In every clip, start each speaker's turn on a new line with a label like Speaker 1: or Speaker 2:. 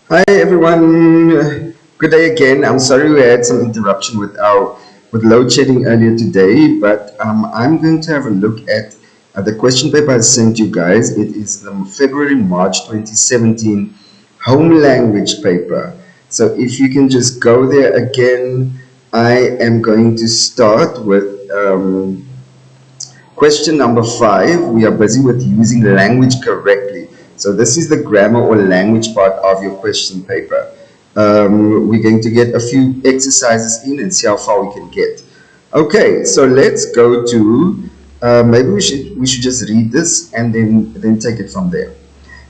Speaker 1: Hi everyone. Good day again. I'm sorry we had some interruption with load shedding earlier today, but I'm going to have a look at the question paper I sent you guys. It is the February March 2017 home language paper. So if you can just go there again, I am going to start with question number 5. We are busy with using language correctly. So this is the grammar or language part of your question paper. We're going to get a few exercises in and see how far we can get. Okay, so let's go to maybe we should just read this and then take it from there.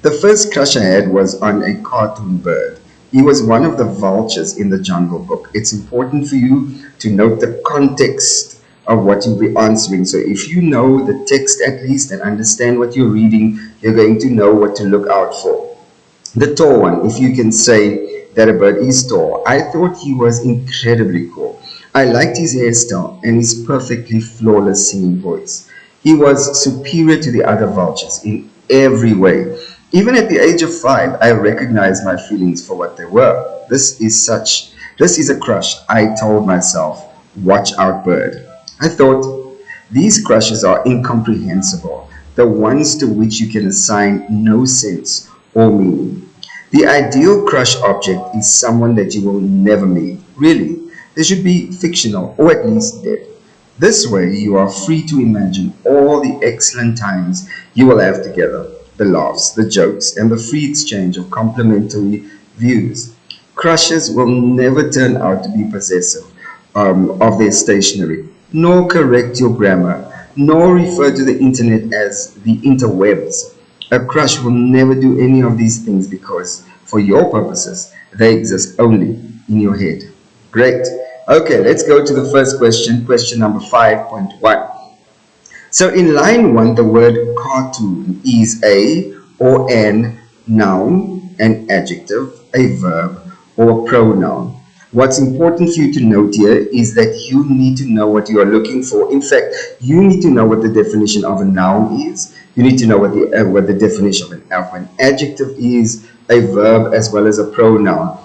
Speaker 1: The first crush I had was on a cartoon bird. He was one of the vultures in the Jungle Book. It's important for you to note the context of what you'll be answering. So if you know the text at least and understand what you're reading, you're going to know what to look out for. The tall one, if you can say that a bird is tall. I thought he was incredibly cool. I liked his hairstyle and his perfectly flawless singing voice. He was superior to the other vultures in every way. Even at the age of 5, I recognized my feelings for what they were. This is a crush, I told myself. Watch out, bird. I thought, these crushes are incomprehensible, the ones to which you can assign no sense or meaning. The ideal crush object is someone that you will never meet. Really, they should be fictional or at least dead. This way, you are free to imagine all the excellent times you will have together, the laughs, the jokes, and the free exchange of complimentary views. Crushes will never turn out to be possessive of their stationery, nor correct your grammar, nor refer to the internet as the interwebs. A crush will never do any of these things because, for your purposes, they exist only in your head. Great. Okay, let's go to the first question, question number 5.1. So in line 1, the word cartoon is a or an noun, an adjective, a verb, or a pronoun. What's important for you to note here is that you need to know what you are looking for. In fact, you need to know what the definition of a noun is. You need to know what the definition of an adjective is, a verb, as well as a pronoun.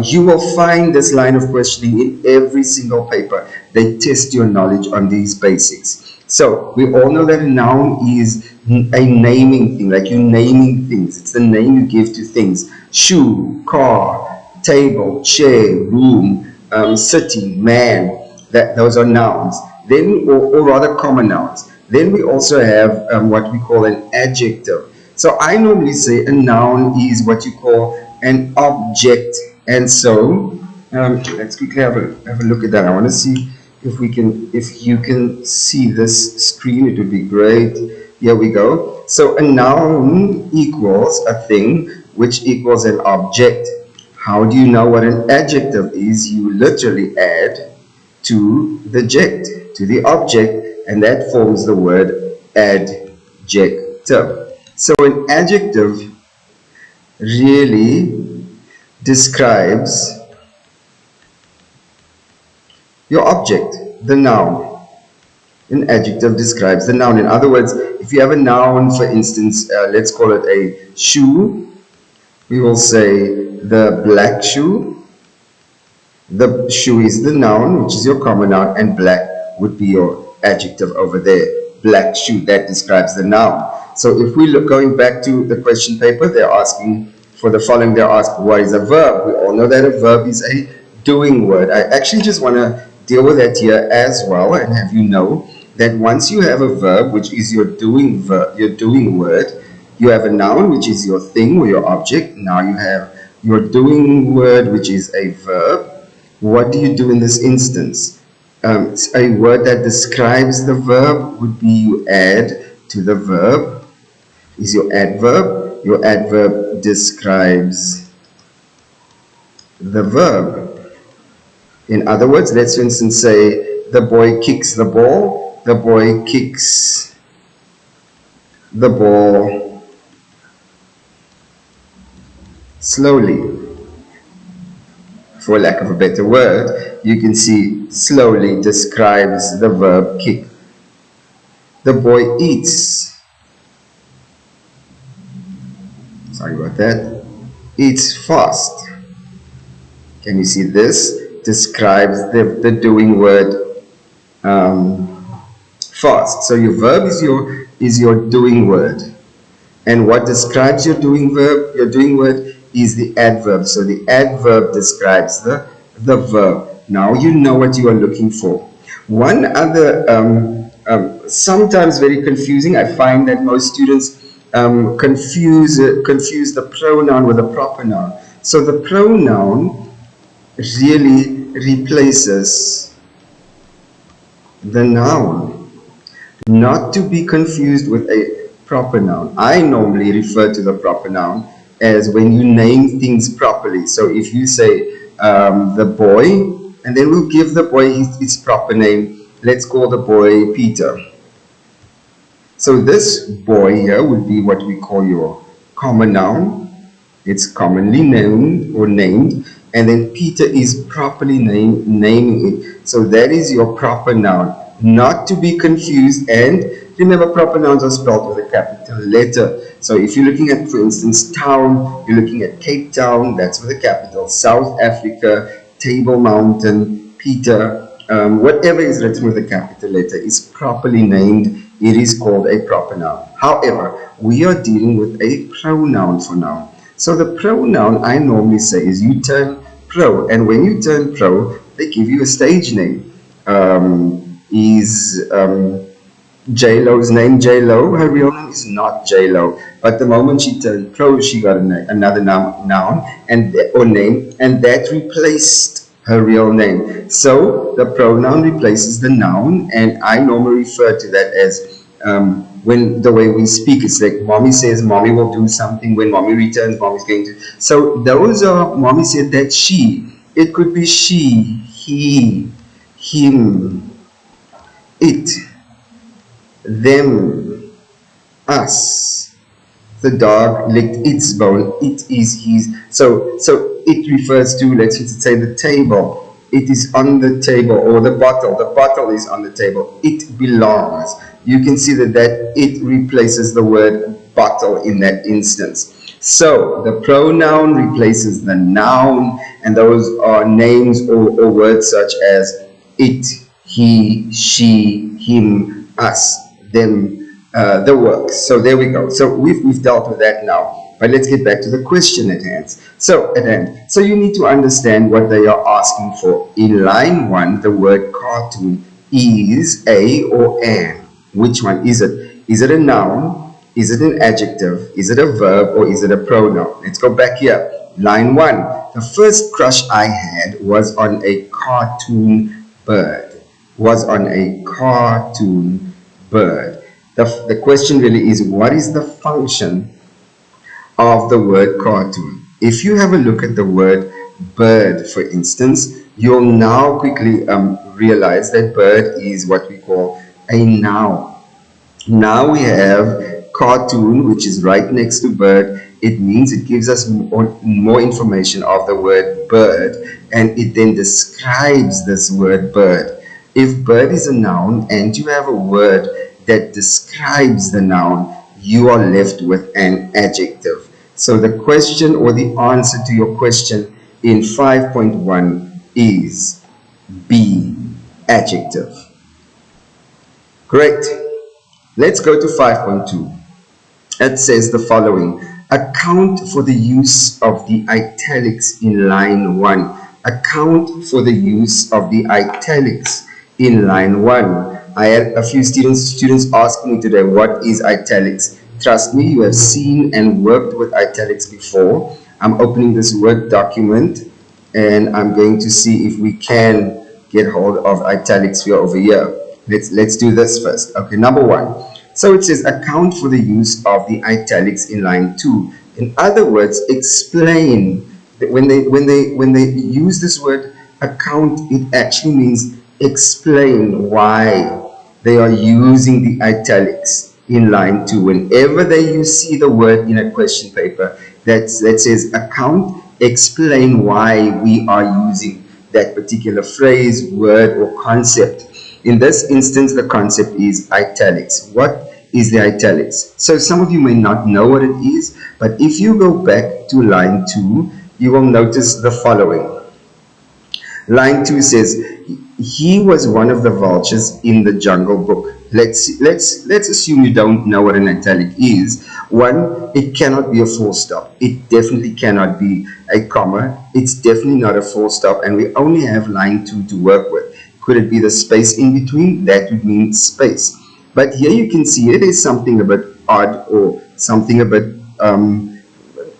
Speaker 1: You will find this line of questioning in every single paper. They test your knowledge on these basics. So we all know that a noun is a naming thing, like you naming things. It's the name you give to things. Shoe, car, table, chair, room, city, man. Those are nouns. Then, or rather common nouns. Then we also have what we call an adjective. So I normally say a noun is what you call an object. And so let's quickly have a look at that. I want to see if you can see this screen. It would be great. Here we go. So a noun equals a thing which equals an object. How do you know what an adjective is? You literally add to the object, and that forms the word adjective. So an adjective really describes your object, the noun. An adjective describes the noun. In other words, if you have a noun, for instance, let's call it a shoe, we will say the black shoe. The shoe is the noun, which is your common noun, and black would be your adjective over there. Black shoe, that describes the noun. So if we look going back to the question paper, they're asking for the following. They're asking, what is a verb? We all know that a verb is a doing word. I actually just want to deal with that here as well and have you know that once you have a verb, which is your doing word, you have a noun, which is your thing or your object. Now you have your doing word, which is a verb. What do you do in this instance? A word that describes the verb would be you add to the verb, is your adverb. Your adverb describes the verb. In other words, let's for instance say the boy kicks the ball. The boy kicks the ball slowly. For lack of a better word, you can see slowly describes the verb kick. The boy eats. Sorry about that. It's fast. Can you see this? Describes the doing word fast. So your verb is your doing word. And what describes your doing verb, your doing word, is the adverb. So the adverb describes the verb. Now you know what you are looking for. One other, sometimes very confusing, I find that most students confuse the pronoun with the proper noun. So the pronoun really replaces the noun, not to be confused with a proper noun. I normally refer to the proper noun as when you name things properly. So if you say the boy, and then we'll give the boy his proper name. Let's call the boy Peter. So this boy here would be what we call your common noun. It's commonly known or named, and then Peter is properly naming it. So that is your proper noun, not to be confused. And remember, proper nouns are spelled with a capital letter. So if you're looking at, for instance, town, you're looking at Cape Town, that's with a capital. South Africa, Table Mountain, Peter, whatever is written with a capital letter is properly named. It is called a proper noun. However, we are dealing with a pronoun for now. So the pronoun I normally say is you turn pro, and when you turn pro, they give you a stage name. J-Lo's name J-Lo? Her real name is not J-Lo, but the moment she turned pro, she got another noun or name, and that replaced her real name. So the pronoun replaces the noun, and I normally refer to that as when the way we speak, it's like mommy says mommy will do something. When mommy returns, mommy's going to. So those are, mommy said that she. It could be she, he, him, it, them, us. The dog licked its bone. It is his. So it refers to, let's say, the table. It is on the table, or the bottle. The bottle is on the table. It belongs. You can see that it replaces the word bottle in that instance. So the pronoun replaces the noun, and those are names or words such as it, he, she, him, us, them, the work. So there we go. So we've dealt with that now. But let's get back to the question at hand. So you need to understand what they are asking for. In line 1, the word cartoon is a or an. Which one is it? Is it a noun? Is it an adjective? Is it a verb, or is it a pronoun? Let's go back here. Line 1. The first crush I had was on a cartoon bird. Was on a cartoon bird. The question really is, what is the function of the word cartoon? If you have a look at the word bird, for instance, you'll now quickly realize that bird is what we call a noun. Now we have cartoon, which is right next to bird. It means it gives us more information of the word bird, and it then describes this word bird. If bird is a noun and you have a word that describes the noun, you are left with an adjective. So the question, or the answer to your question in 5.1 is B, adjective. Great. Let's go to 5.2. It says the following. Account for the use of the italics in line 1. Account for the use of the italics in line 1. I had a few students asking me today, what is italics? Trust me, you have seen and worked with italics before. I'm opening this Word document, and I'm going to see if we can get hold of italics here over here. Let's do this first. Okay, number 1. So it says account for the use of the italics in line 2. In other words, explain. When they use this word account, it actually means explain why they are using the italics in line 2. Whenever you see the word in a question paper that says account, explain why we are using that particular phrase, word, or concept. In this instance, the concept is italics. What is the italics. So some of you may not know what it is, but if you go back to line 2, you will notice the following. Line 2 says, he was one of the vultures in the Jungle Book. Let's assume you don't know what an italic is. One, it cannot be a full stop. It definitely cannot be a comma. It's definitely not a full stop, and we only have line 2 to work with. Could it be the space in between? That would mean space. But here you can see it is something a bit odd, or something a bit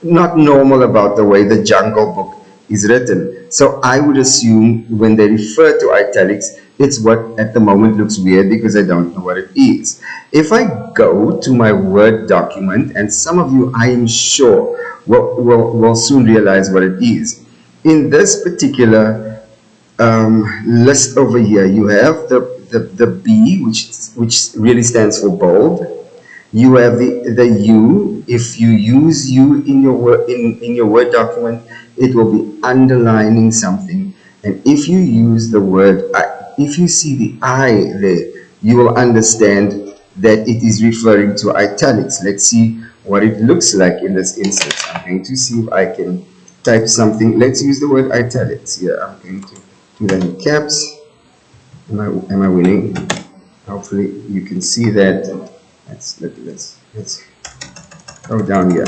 Speaker 1: not normal about the way the Jungle Book is written. So I would assume when they refer to italics, it's what at the moment looks weird because I don't know what it is. If I go to my Word document, and some of you I am sure will soon realize what it is. In this particular list over here, you have the B, which really stands for bold. You have the U. If you use U in your Word document, it will be underlining something. And if you use the word I, if you see the I there, you will understand that it is referring to italics. Let's see what it looks like in this instance. I'm going to see if I can type something. Let's use the word italics here. I'm going to do that in caps. Am I winning? Hopefully you can see that. Let's go down here.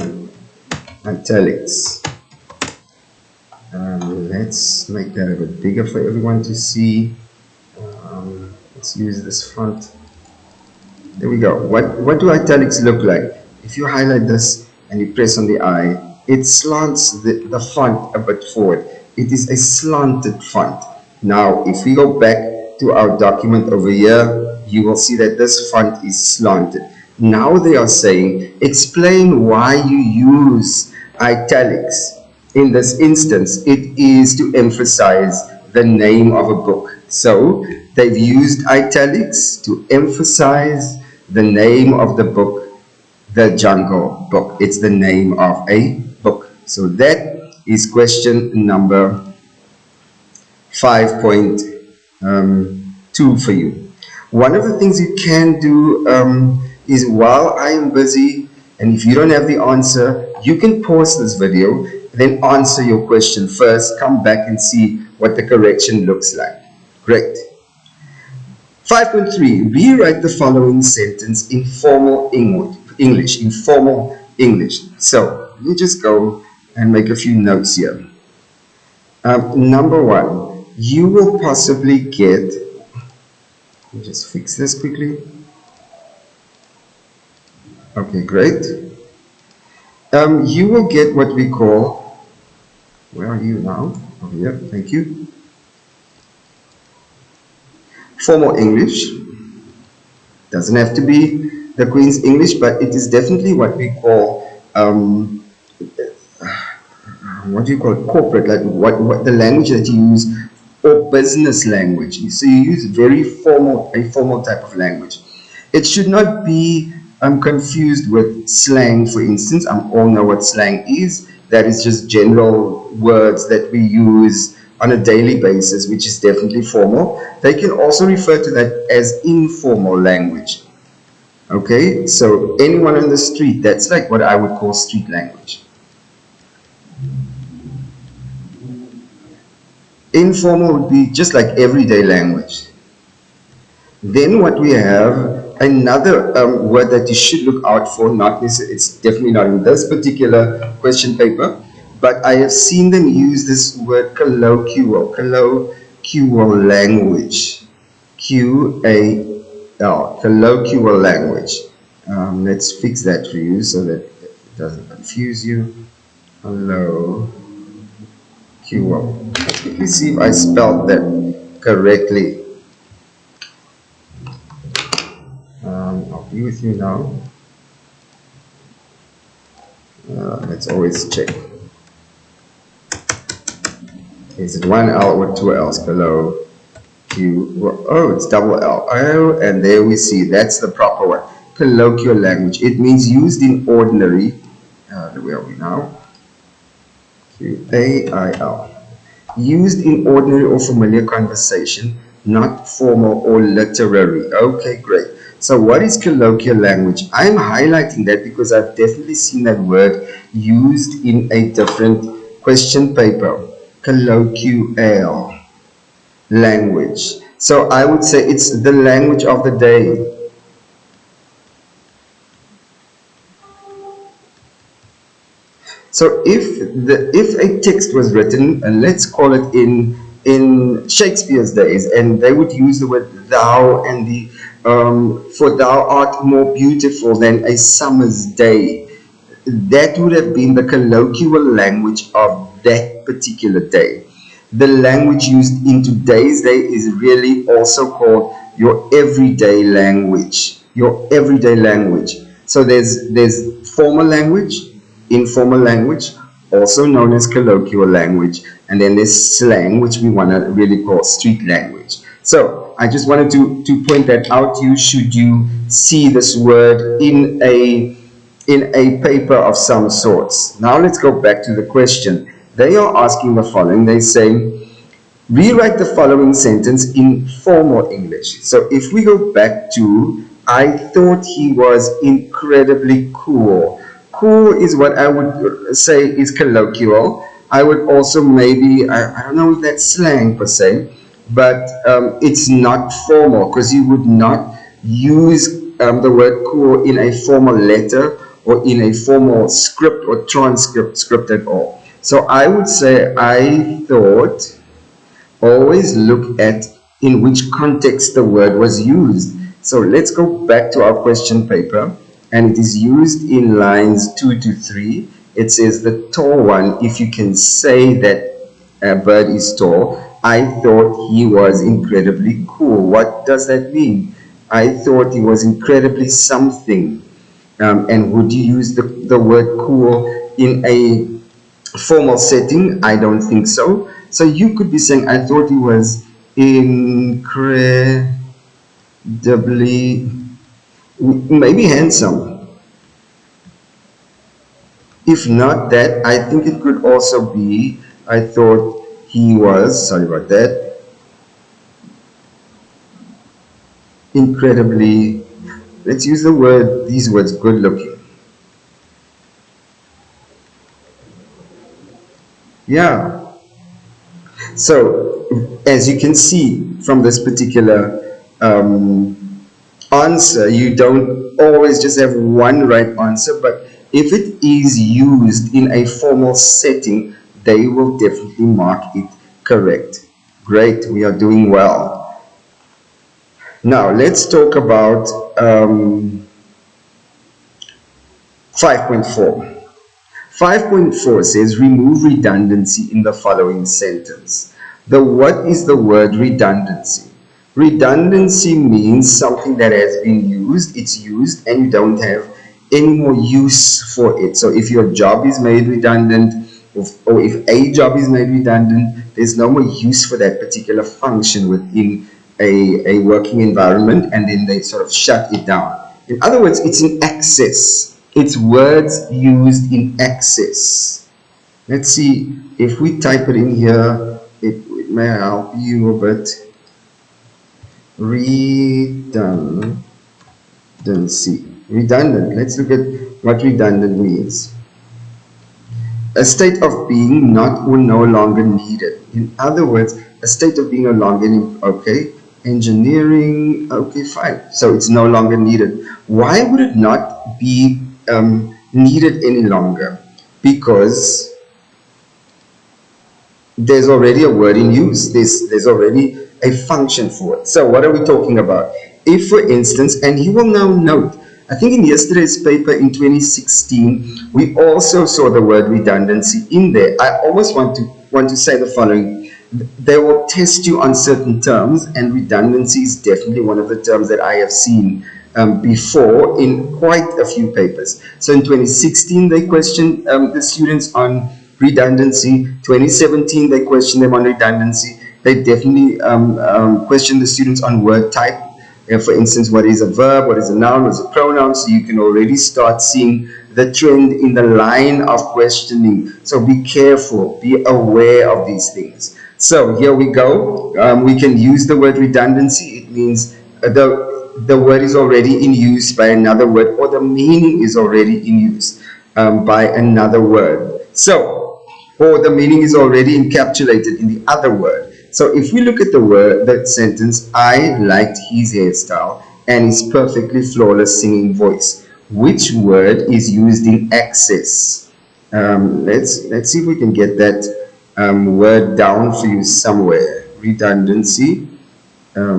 Speaker 1: Italics. Let's make that a bit bigger for everyone to see. Let's use this font. There we go. What do italics look like? If you highlight this and you press on the I, it slants the font a bit forward. It is a slanted font. Now, if we go back to our document over here, you will see that this font is slanted. Now they are saying, explain why you use italics. In this instance, it is to emphasize the name of a book. So they've used italics to emphasize the name of the book, The Jungle Book. It's the name of a book. So that is question number 5.2 for you. One of the things you can do is, while I am busy, and if you don't have the answer, you can pause this video, then answer your question first, come back and see what the correction looks like. Great. 5.3, rewrite the following sentence in formal English. So let me just go and make a few notes here. Number 1, you will possibly get, let me just fix this quickly. Okay, great. You will get what we call, where are you now? Over here, thank you. Formal English. Doesn't have to be the Queen's English, but it is definitely what we call, what do you call it? Corporate, like what the language that you use, or business language. So you use a formal type of language. It should not be confused with slang, for instance. All know what slang is. That is just general words that we use on a daily basis, which is definitely formal. They can also refer to that as informal language. Okay, so anyone on the street, that's like what I would call street language. Informal would be just like everyday language. Then what we have, another word that you should look out for, not necessarily, it's definitely not in this particular question paper, but I have seen them use this word colloquial language. Q-A-L, colloquial language. Let's fix that for you so that it doesn't confuse you. Colloquial. Let me see if I spelled that correctly. I'll be with you now. Let's always check. Is it one L or two L's? Below Q. Oh, it's double L. Oh, and there we see. That's the proper one. Colloquial language. It means used in ordinary. Where are we now? Q-A-I-L. Used in ordinary or familiar conversation not formal or literary. Okay, great. So what is colloquial language? I'm highlighting that because I've definitely seen that word used in a different question paper. Colloquial language. So I would say it's the language of the day. So if a text was written, and let's call it in Shakespeare's days, and they would use the word thou and the for thou art more beautiful than a summer's day, that would have been the colloquial language of that particular day. The language used in today's day is really also called your everyday language. Your everyday language. So there's formal language, informal language, also known as colloquial language, and then there's slang, which we want to really call street language. So I just wanted to point that out to you should you see this word in a paper of some sorts. Now let's go back to the question. They are asking the following. They say, rewrite the following sentence in formal English. So if we go back to, I thought he was incredibly cool. Cool is what I would say is colloquial. I would also maybe, I don't know if that's slang per se, but it's not formal because you would not use the word cool in a formal letter or in a formal script or transcript script at all. So I would say I thought, always look at in which context the word was used. So let's go back to our question paper, and it is used in lines 2 to 3. It says the tall one, if you can say that a bird is tall, I thought he was incredibly cool. What does that mean? I thought he was incredibly something. And would you use the word cool in a formal setting? I don't think so. So you could be saying, I thought he was incredibly, maybe handsome. If not that, I think it could also be, I thought he was, sorry about that, incredibly, let's use the word, these words, good looking. Yeah. So, as you can see from this particular answer, you don't always just have one right answer, but if it is used in a formal setting, they will definitely mark it correct. Great, we are doing well. Now, let's talk about 5.4. 5.4 says remove redundancy in the following sentence. What is the word redundancy? Redundancy means something that has been used, it's used, and you don't have any more use for it. So if your job is made redundant, or if a job is made redundant, there's no more use for that particular function within a working environment, and then they sort of shut it down. In other words, it's in excess. It's words used in excess. Let's see if we type it in here, it may help you a bit. Redundancy. Redundant. Let's look at what redundant means. A state of being not or no longer needed. In other words, a state of being no longer needed. Okay. Engineering. Okay, fine. So it's no longer needed. Why would it not be needed any longer? Because there's already a word in use. There's already a function for it. So what are we talking about? If, for instance, and you will now note, I think in yesterday's paper in 2016, we also saw the word redundancy in there. I almost want to say the following. They will test you on certain terms, and redundancy is definitely one of the terms that I have seen before in quite a few papers. So in 2016, they questioned the students on redundancy. 2017, they questioned them on redundancy. They definitely questioned the students on word type. For instance, what is a verb, what is a noun, what is a pronoun, so you can already start seeing the trend in the line of questioning. So be careful, be aware of these things. So here we go. We can use the word redundancy. It means the word is already in use by another word, or the meaning is already in use by another word. So, or the meaning is already encapsulated in the other word. So if we look at the word, that sentence, I liked his hairstyle and his perfectly flawless singing voice. Which word is used in excess? Let's see if we can get that word down for you somewhere. Redundancy. There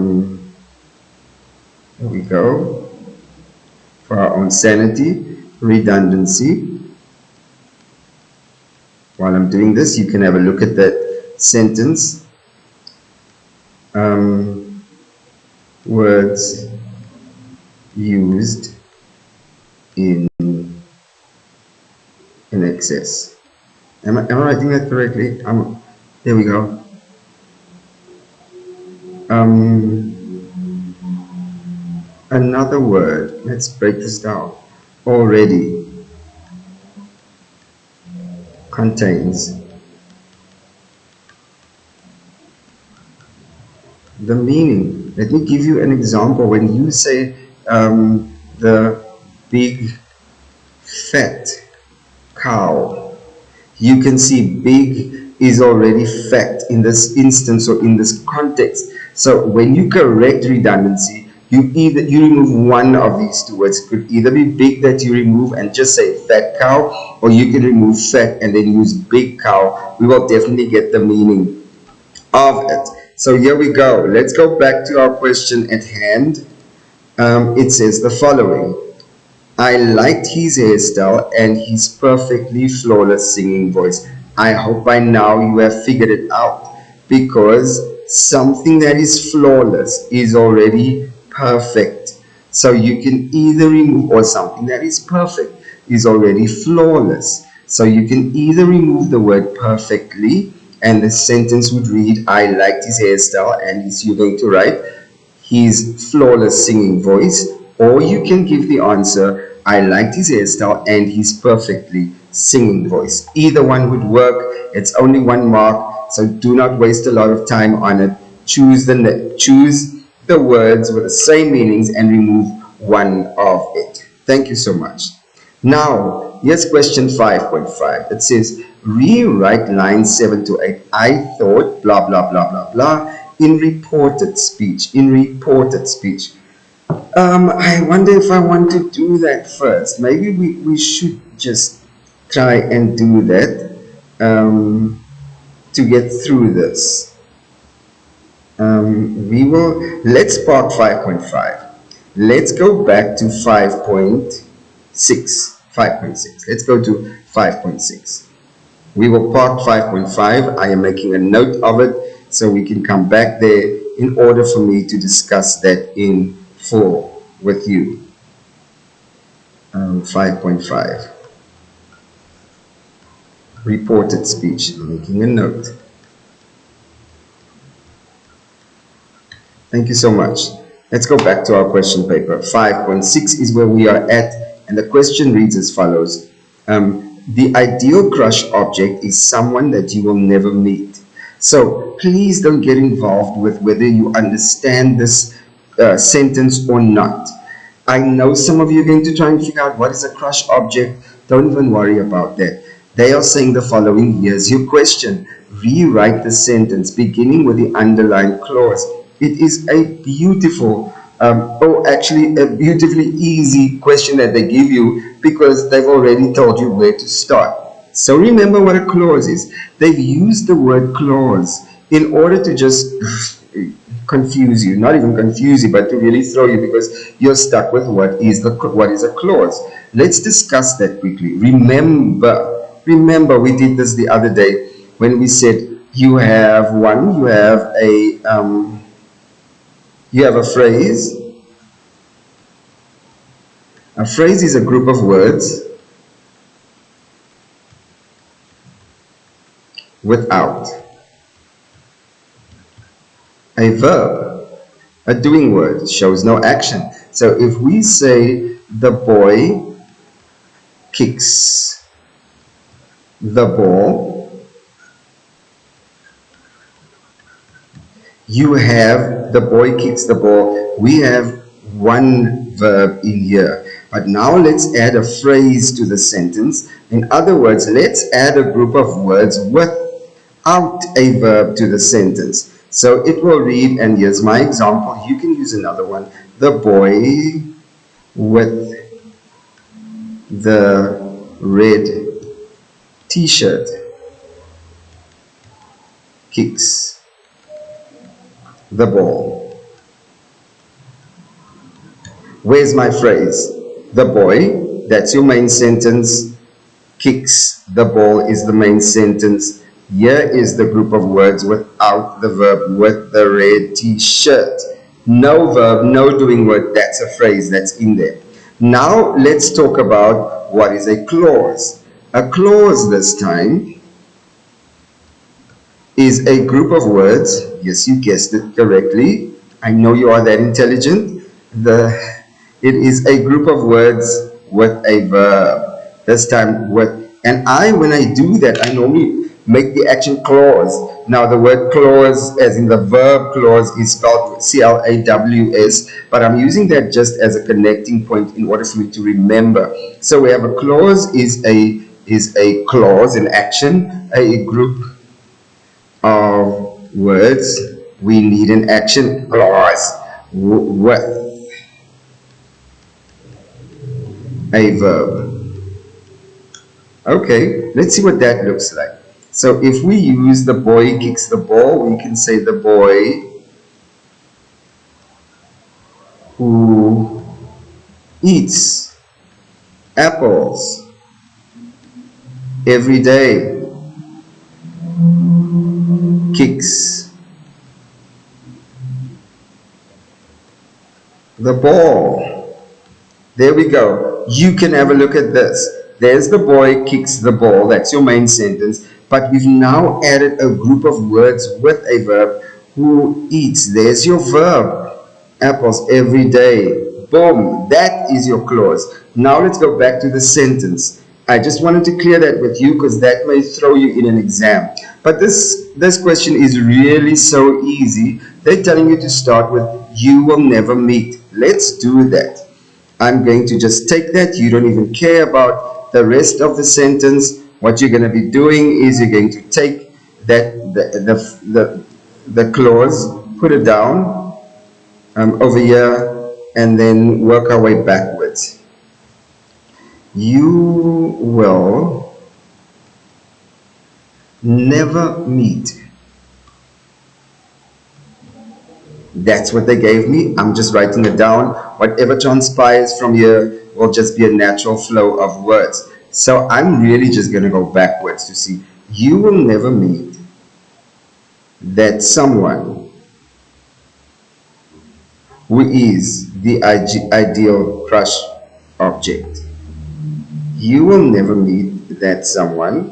Speaker 1: we go. For our own sanity, redundancy. While I'm doing this, you can have a look at that sentence. Words used in excess. Am I writing that correctly? There we go. Another word. Let's break this down. Already contains the meaning. Let me give you an example. When you say the big fat cow, you can see big is already fat in this instance or in this context. So when you correct redundancy, you remove one of these two words. It could either be big that you remove and just say fat cow, or you can remove fat and then use big cow. We will definitely get the meaning of it. So here we go. Let's go back to our question at hand. It says the following. I liked his hairstyle and his perfectly flawless singing voice. I hope by now you have figured it out, because something that is flawless is already perfect. So you can either remove, or something that is perfect is already flawless. So you can either remove the word perfectly, and the sentence would read, I liked his hairstyle, and you're going to write his flawless singing voice, or you can give the answer, I liked his hairstyle and his perfectly singing voice. Either one would work. It's only one mark, so do not waste a lot of time on it. Choose the words with the same meanings and remove one of it. Thank you so much. Now, here's question 5.5. It says, rewrite lines 7 to 8. I thought, blah, blah, blah, blah, blah, in reported speech. In reported speech. I wonder if I want to do that first. Maybe we should just try and do that to get through this. Let's park 5.5. Let's go back to 5.6. 5.6. Let's go to 5.6. We will park 5.5. I am making a note of it so we can come back there in order for me to discuss that in full with you. 5.5. Reported speech. I'm making a note. Thank you so much. Let's go back to our question paper. 5.6 is where we are at, and the question reads as follows. The ideal crush object is someone that you will never meet. So please don't get involved with whether you understand this sentence or not. I know some of you are going to try and figure out what is a crush object. Don't even worry about that. They are saying the following. Here's your question. Rewrite the sentence beginning with the underlined clause. It is a beautiful, actually a beautifully easy question that they give you, because they've already told you where to start. So remember what a clause is. They've used the word clause in order to just confuse you, not even confuse you, but to really throw you, because you're stuck with what is a clause. Let's discuss that quickly. Remember we did this the other day when we said you have a phrase. A phrase is a group of words without a verb. A doing word shows no action. So if we say the boy kicks the ball, You have the boy kicks the ball. We have one verb in here. But now let's add a phrase to the sentence. In other words, let's add a group of words without a verb to the sentence. So it will read, and here's my example. You can use another one. The boy with the red t-shirt kicks the ball. Where's my phrase? The boy, that's your main sentence. Kicks the ball is the main sentence. Here is the group of words without the verb, with the red t-shirt. No verb, no doing word, that's a phrase that's in there. Now let's talk about what is a clause. A clause this time is a group of words. Yes, you guessed it correctly. I know you are that intelligent. It is a group of words with a verb. This time with, and when I do that, I normally make the action clause. Now the word clause, as in the verb clause, is spelled C-L-A-W-S, but I'm using that just as a connecting point in order for me to remember. So we have a clause is a clause, an action, a group of words. We need an action clause with a verb. Okay, let's see what that looks like. So if we use the boy kicks the ball, we can say the boy who eats apples every day kicks the ball. There we go. You can have a look at this. There's the boy kicks the ball. That's your main sentence. But we've now added a group of words with a verb. Who eats? There's your verb. Apples every day. Boom. That is your clause. Now let's go back to the sentence. I just wanted to clear that with you because that may throw you in an exam. But this question is really so easy. They're telling you to start with, you will never meet. Let's do that. I'm going to just take that. You don't even care about the rest of the sentence. What you're going to be doing is you're going to take that the clause, put it down over here, and then work our way backwards. You will never meet. That's what they gave me. I'm just writing it down. Whatever transpires from here will just be a natural flow of words. So I'm really just going to go backwards to see. You will never meet that someone who is the ideal crush object. You will never meet that someone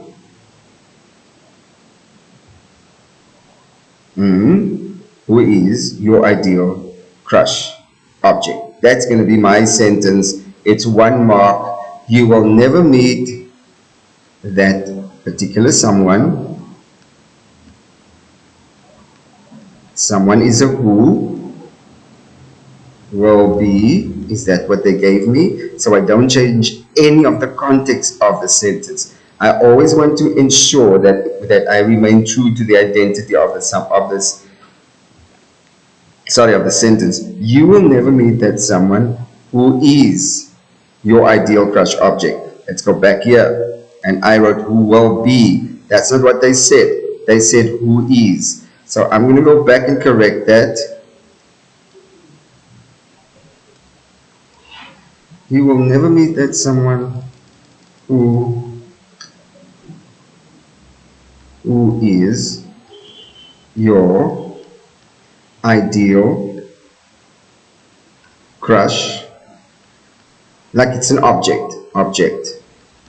Speaker 1: who is your ideal crush object. That's going to be my sentence. It's one mark. You will never meet that particular someone. Someone is a who. Will be, is that what they gave me? So I don't change any of the context of the sentence. I always want to ensure that I remain true to the identity of the sentence. You will never meet that someone who is your ideal crush object. Let's go back here. And I wrote who will be. That's not what they said. They said who is. So I'm going to go back and correct that. You will never meet that someone who is your ideal crush, like it's an object.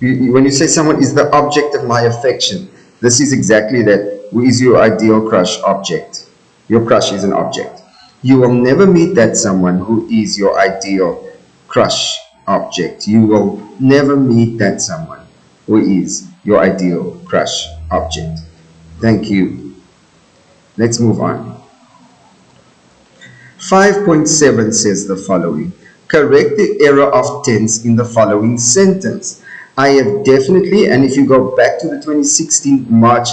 Speaker 1: When you say someone is the object of my affection, this is exactly that. Who is your ideal crush object? Your crush is an object. You will never meet that someone who is your ideal crush object. You will never meet that someone who is your ideal crush object. Thank you. Let's move on. 5.7 says the following. Correct the error of tense in the following sentence. I have definitely, and if you go back to the 2016 March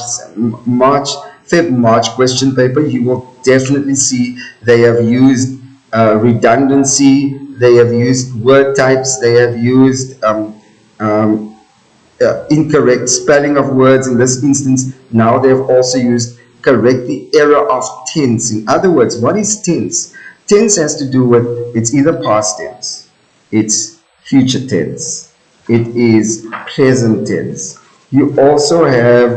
Speaker 1: question paper, you will definitely see they have used redundancy, they have used word types, they have used um, incorrect spelling of words in this instance. Now they've also used correct the error of tense. In other words, what is tense? Tense has to do with, it's either past tense, it's future tense, it is present tense. You also have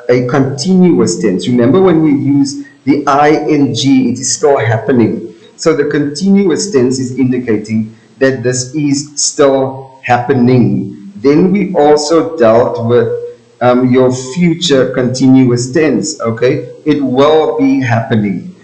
Speaker 1: a continuous tense. Remember when we use the ing, it is still happening. So the continuous tense is indicating that this is still happening. Then we also dealt with your future continuous tense, okay? It will be happening.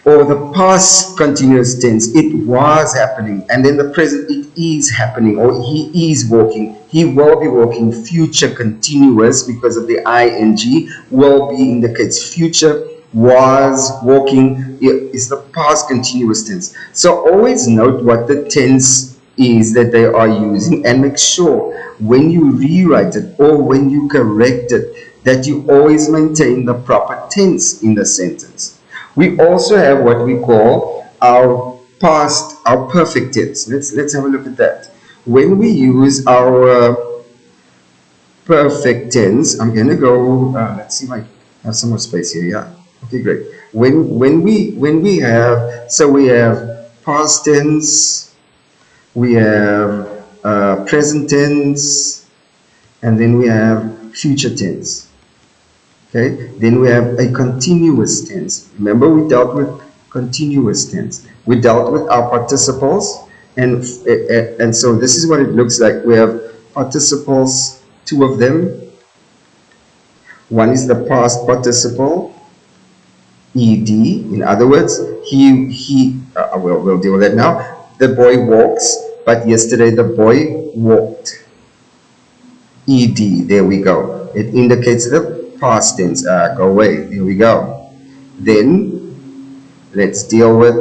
Speaker 1: Or the past continuous tense, it was happening, and then the present, it is happening, or he is walking, he will be walking. Future continuous, because of the ing, will be indicates future, was walking is the past continuous tense. So always note what the tense is that they are using, and make sure when you rewrite it or when you correct it that you always maintain the proper tense in the sentence. We also have what we call our past, our perfect tense. Let's have a look at that. When we use our perfect tense, I'm gonna go. Let's see if I have some more space here. Yeah. Okay, great. When we have, so we have past tense, we have present tense, and then we have future tense. Okay, then we have a continuous tense. Remember, we dealt with continuous tense. We dealt with our participles, and so this is what it looks like. We have participles, two of them. One is the past participle, ed. In other words, we'll deal with that now. The boy walks, but yesterday the boy walked. Ed, there we go. It indicates the past tense. Go away. Here we go. Then let's deal with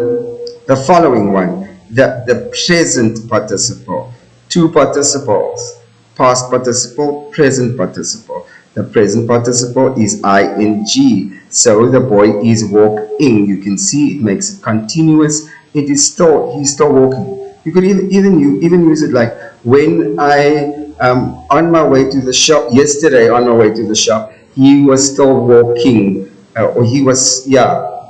Speaker 1: the following one. The present participle. Two participles. Past participle, present participle. The present participle is ing. So the boy is walking. You can see it makes it continuous. He's still walking. You could even use it like when on my way to the shop yesterday. On my way to the shop, he was still walking, or he was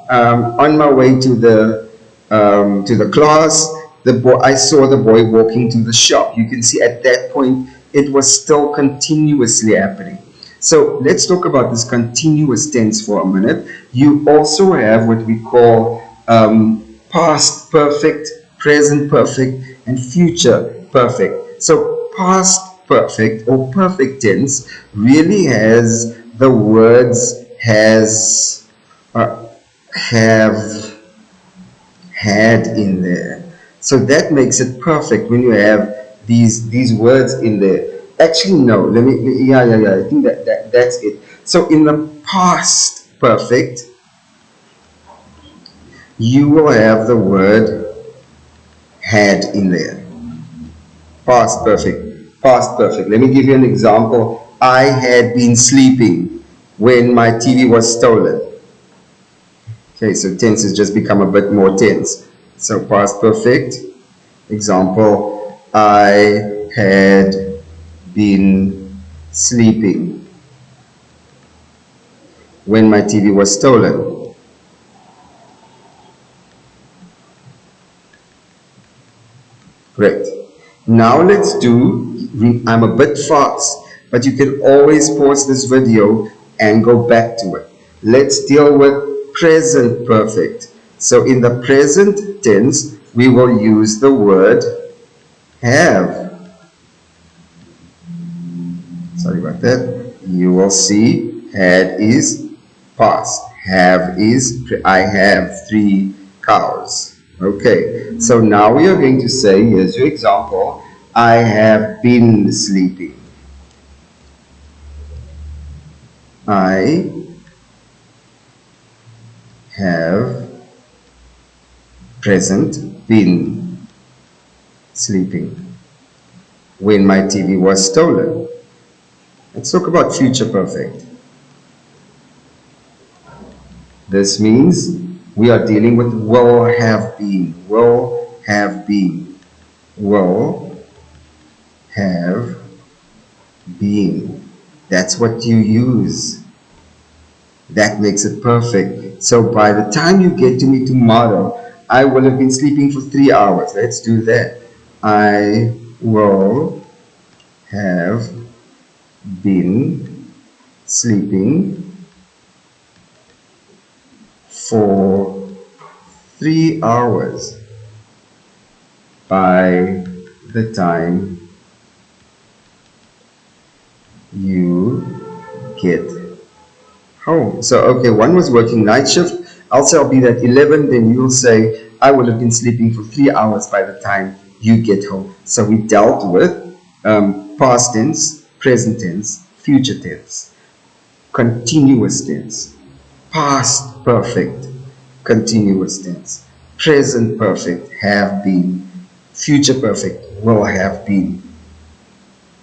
Speaker 1: on my way to the class. I saw the boy walking to the shop. You can see at that point it was still continuously happening. So let's talk about this continuous tense for a minute. You also have what we call past perfect, present perfect, and future perfect. So past perfect or perfect tense really has the words has, have, had in there. So that makes it perfect when you have these words in there. Actually, no. Let me. Yeah. I think that's it. So in the past perfect, you will have the word had in there. Past perfect. Past perfect. Let me give you an example. I had been sleeping when my TV was stolen. Okay, so tense has just become a bit more tense. So past perfect. Example, I had been sleeping when my TV was stolen. Great. Now let's do, I'm a bit fast, but you can always pause this video and go back to it. Let's deal with present perfect. So in the present tense, we will use the word have. Sorry about that. You will see had is past. Have is I have 3 cows. Okay, so now we are going to say, here's your example, I have been sleeping. I have Present, been sleeping. When my TV was stolen. Let's talk about future perfect. This means we are dealing with will have been, will have been, will have been. That's what you use. That makes it perfect. So by the time you get to me tomorrow, I will have been sleeping for 3 hours. Let's do that. I will have been sleeping for 3 hours by the time you get home. So, okay, one was working night shift. I'll say I'll be there at 11. Then you'll say, I will have been sleeping for 3 hours by the time you get home. So we dealt with past tense, present tense, future tense, continuous tense, past perfect, continuous tense, present perfect, have been, future perfect, will have been.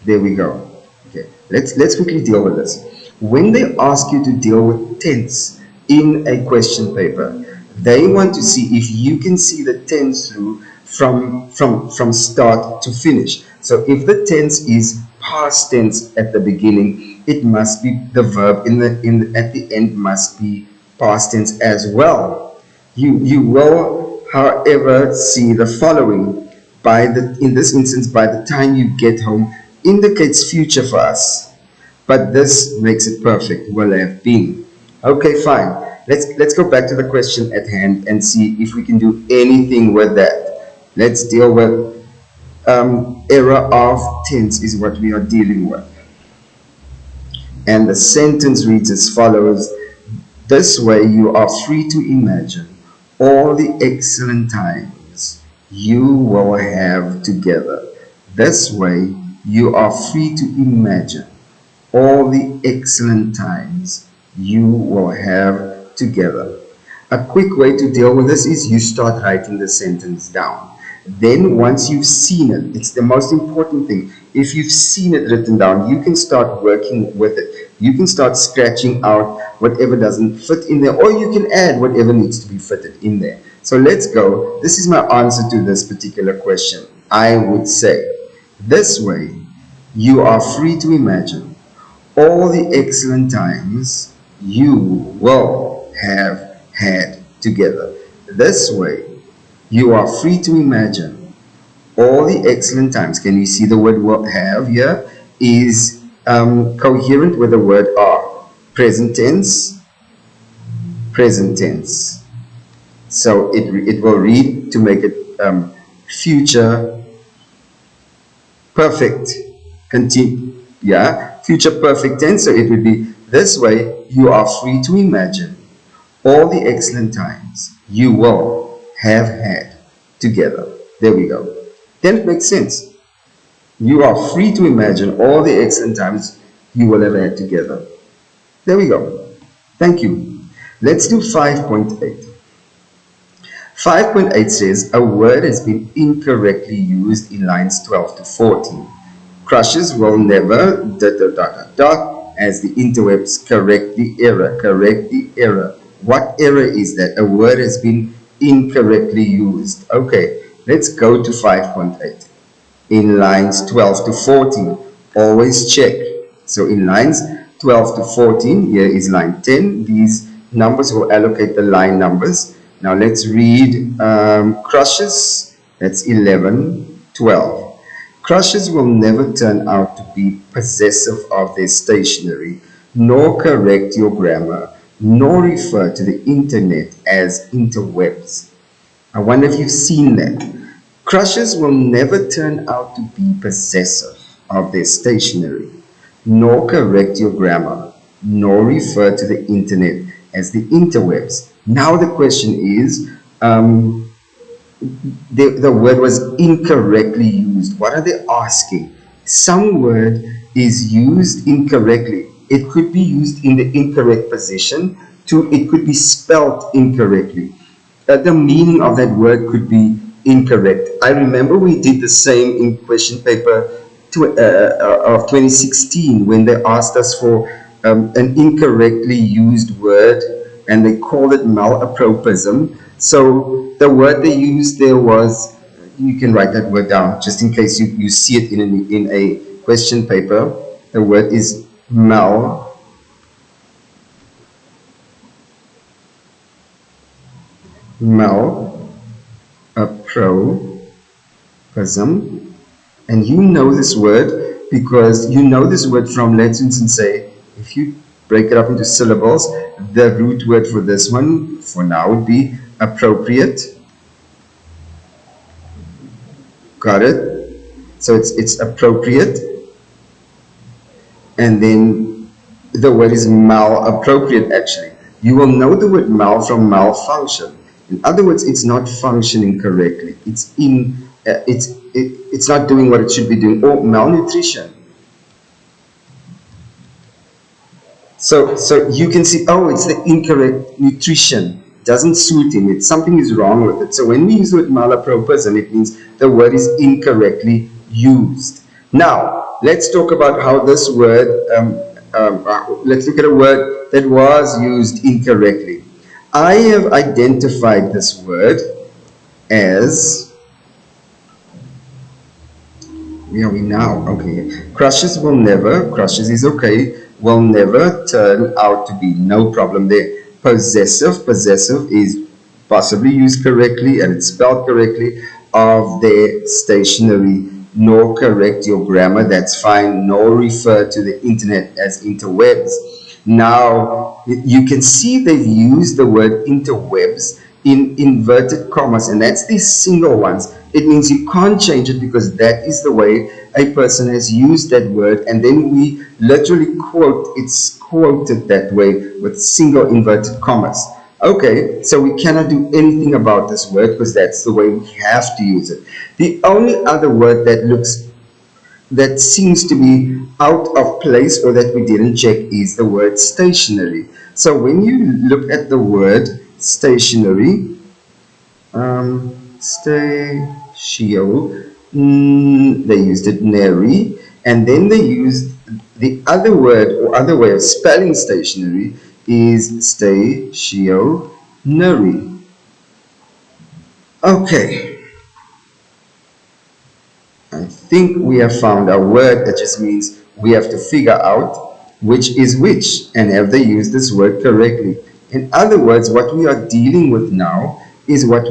Speaker 1: There we go. Okay, let's quickly deal with this. When they ask you to deal with tense in a question paper, they want to see if you can see the tense through from start to finish. So if the tense is past tense at the beginning, it must be the verb at the end must be past tense as well. You will, however, see the following. In this instance, by the time you get home indicates future for us, but this makes it perfect. Will have been. Okay, fine. Let's go back to the question at hand and see if we can do anything with that. Let's deal with error of tense is what we are dealing with. And the sentence reads as follows. This way you are free to imagine all the excellent times you will have together. This way you are free to imagine all the excellent times you will have together. A quick way to deal with this is you start writing the sentence down. Then once you've seen it, it's the most important thing. If you've seen it written down, you can start working with it. You can start scratching out whatever doesn't fit in there, or you can add whatever needs to be fitted in there. So let's go. This is my answer to this particular question. I would say, this way, you are free to imagine all the excellent times you will have had together. This way, you are free to imagine all the excellent times. Can you see the word will have here is coherent with the word are. Present tense, present tense. So it will read to make it future perfect. Continue. Yeah, future perfect tense. So it would be this way you are free to imagine all the excellent times you will have had together. There we go. Then it makes sense. You are free to imagine all the excellent times you will have had together. There we go. Thank you. Let's do 5.8. 5.8 says a word has been incorrectly used in lines 12 to 14. Crushes will never ... as the interwebs correct the error. Correct the error. What error is that? A word has been incorrectly used. Okay, let's go to 5.8. In lines 12 to 14, always check. So in lines 12 to 14, here is line 10. These numbers will allocate the line numbers. Now let's read crushes. That's 11, 12. Crushes will never turn out to be possessive of their stationery, nor correct your grammar, nor refer to the internet as interwebs. I wonder if you've seen that. Crushes will never turn out to be possessive of their stationery, nor correct your grammar, nor refer to the internet as the interwebs. Now the question is, the word was incorrectly used. What are they asking? Some word is used incorrectly. It could be used in the incorrect position. It could be spelled incorrectly. the meaning of that word could be incorrect. I remember we did the same in question paper of 2016 when they asked us for an incorrectly used word, and they called it malapropism. So the word they used there was, you can write that word down just in case you see it in a question paper. The word is malapropism. And you know this word because you know this word from, let's instance say, if you break it up into syllables, the root word for this one for now would be appropriate. Got it? So it's appropriate. And then the word is malappropriate actually. You will know the word mal from malfunction. In other words, it's not functioning correctly. It's not doing what it should be doing. Or malnutrition. So you can see, oh, it's the incorrect nutrition. Doesn't suit him. Something is wrong with it. So when we use the word malapropism, it means the word is incorrectly used. Now, let's talk about how this word, let's look at a word that was used incorrectly. I have identified this word as, where are we now? Okay. Crushes is okay, will never turn out to be, no problem there. Possessive is possibly used correctly and it's spelled correctly, of their stationery, nor correct your grammar, that's fine, nor refer to the internet as interwebs. Now, you can see they've used the word interwebs in inverted commas, and that's these single ones. It means you can't change it because that is the way a person has used that word, and then we literally quote, it's quoted that way with single inverted commas. Okay, so we cannot do anything about this word because that's the way we have to use it. The only other word that seems to be out of place or that we didn't check is the word stationary. So when you look at the word stationary, they used it nary, and then they used the other word or other way of spelling stationary is stationary. Okay, I think we have found a word that just means we have to figure out which is which and have they used this word correctly. In other words, what we are dealing with now is what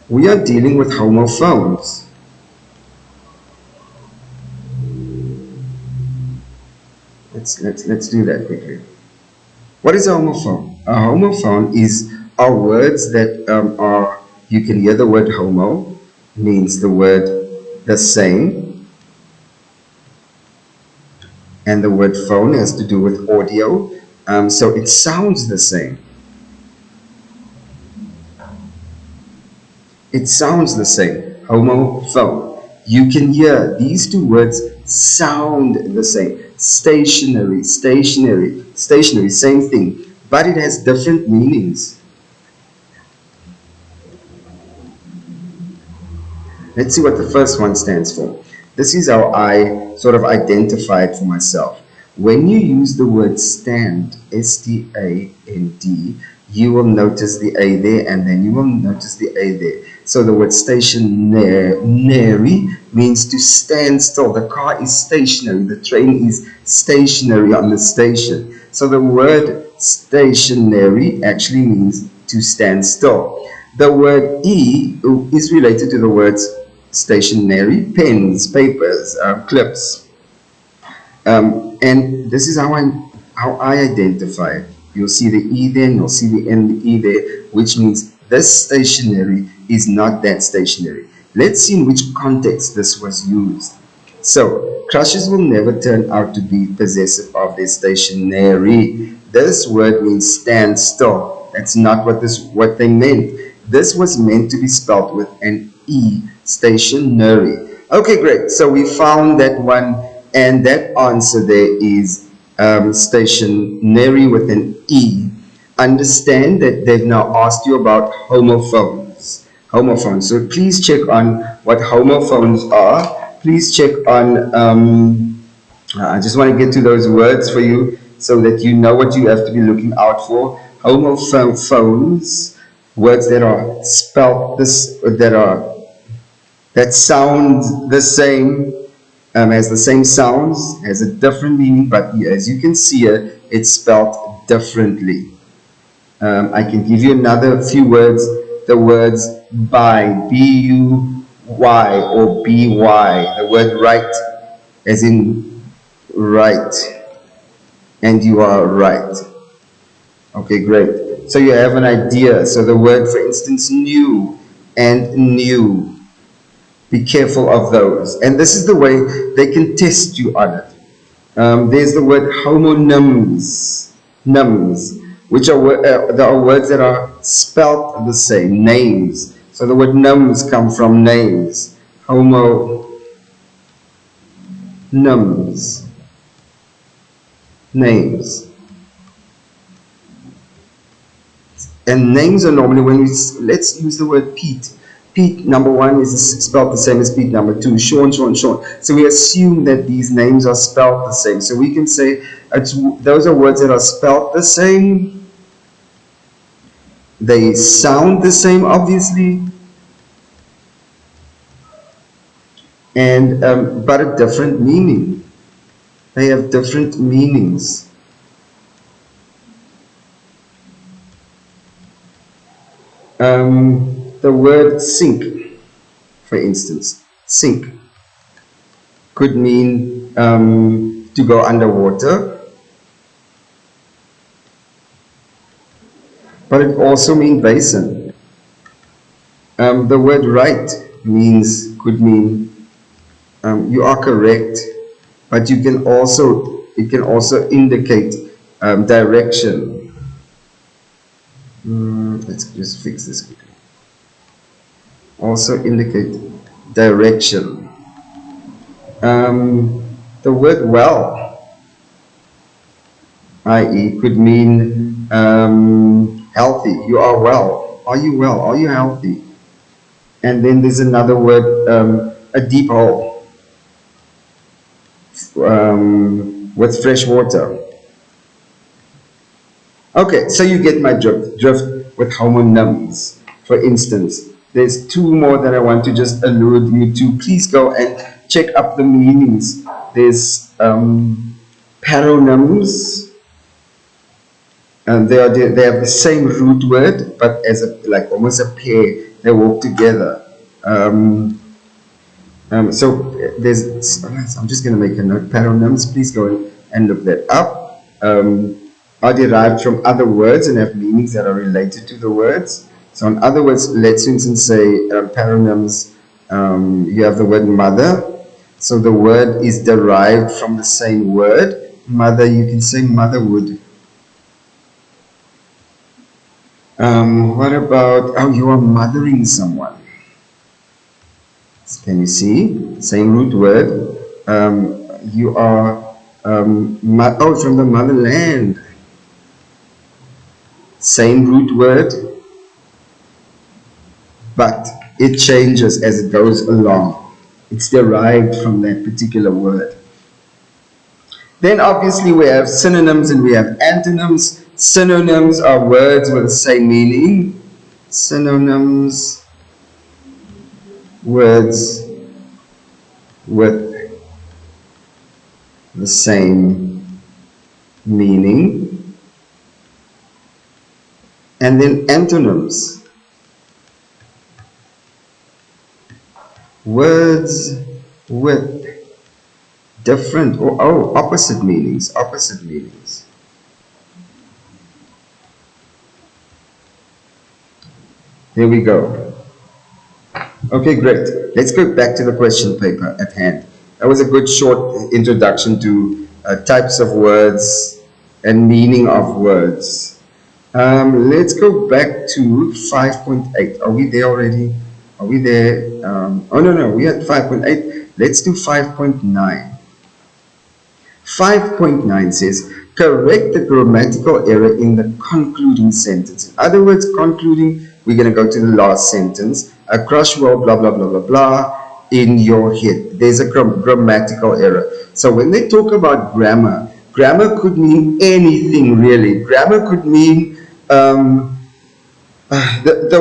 Speaker 1: we are dealing with homophones. Let's do that quickly. What is a homophone? A homophone are words that are, you can hear the word homo, means the word the same, and the word phone has to do with audio, so it sounds the same. It sounds the same, homophone. You can hear these two words sound the same. Stationary, same thing, but it has different meanings. Let's see what the first one stands for. This is how I sort of identify it for myself. When you use the word stand, S-T-A-N-D, you will notice the A there, and then you will notice the A there. So the word stationary means to stand still. The car is stationary. The train is stationary on the station. So the word stationary actually means to stand still. The word E is related to the words stationary, pens, papers, clips. And this is how I identify it. You'll see the E there, and you'll see the N-E there, which means this stationary is not that stationary. Let's see in which context this was used. So, crushes will never turn out to be possessive of their stationary. This word means stand still. That's not what they meant. This was meant to be spelled with an E, stationary. Okay, great. So we found that one, and that answer there is stationary with an E, understand that they've now asked you about homophones. Homophones. So please check on what homophones are. Please check on, I just want to get to those words for you so that you know what you have to be looking out for. Homophones, words that are spelt this, that sound the same, has the same sounds, has a different meaning, but as you can see here, it's spelled differently. I can give you another few words. The words by, B-U-Y or B-Y. The word right, as in right, and you are right. Okay, great. So you have an idea. So the word, for instance, new and new. Be careful of those. And this is the way they can test you on it. There's the word homonyms, which there are words that are spelt the same, names. So the word nums come from names. Homonyms, names. And names are normally, let's use the word Pete. Pete number 1 is spelled the same as Pete number 2. Sean. So we assume that these names are spelled the same. So we can say those are words that are spelled the same. They sound the same, obviously, and but a different meaning. They have different meanings. The word sink, for instance, sink could mean to go underwater, but it also means basin. The word right could mean you are correct, but it can also indicate direction. Let's just fix this quickly. Also indicate direction. The word well, i.e., could mean healthy. You are well. Are you well? Are you healthy? And then there's another word, a deep hole with fresh water. Okay, so you get my drift with homonyms. For instance, there's 2 more that I want to just allude you to. Please go and check up the meanings. There's paronyms, and they have the same root word, but as like almost a pair. They work together. So I'm just going to make a note. Paronyms, please go and look that up. Are derived from other words and have meanings that are related to the words. So in other words, let's for instance say paronyms, you have the word mother. So the word is derived from the same word. Mother, you can say motherhood. What about, you are mothering someone. Can you see? Same root word. You are, from the motherland. Same root word, but it changes as it goes along. It's derived from that particular word. Then obviously we have synonyms and we have antonyms. Synonyms are words with the same meaning. Synonyms, words with the same meaning. And then antonyms, words with different or opposite meanings. There we go. Okay, great. Let's go back to the question paper at hand. That was a good short introduction to types of words and meaning of words. Let's go back to 5.8. Are we there already? Are we there? Oh, no, we had 5.8. Let's do 5.9. 5.9 says, correct the grammatical error in the concluding sentence. In other words, concluding, we're going to go to the last sentence. A crush will blah, blah, blah, blah, blah in your head. There's a grammatical error. So when they talk about grammar, grammar could mean anything really. Grammar could mean the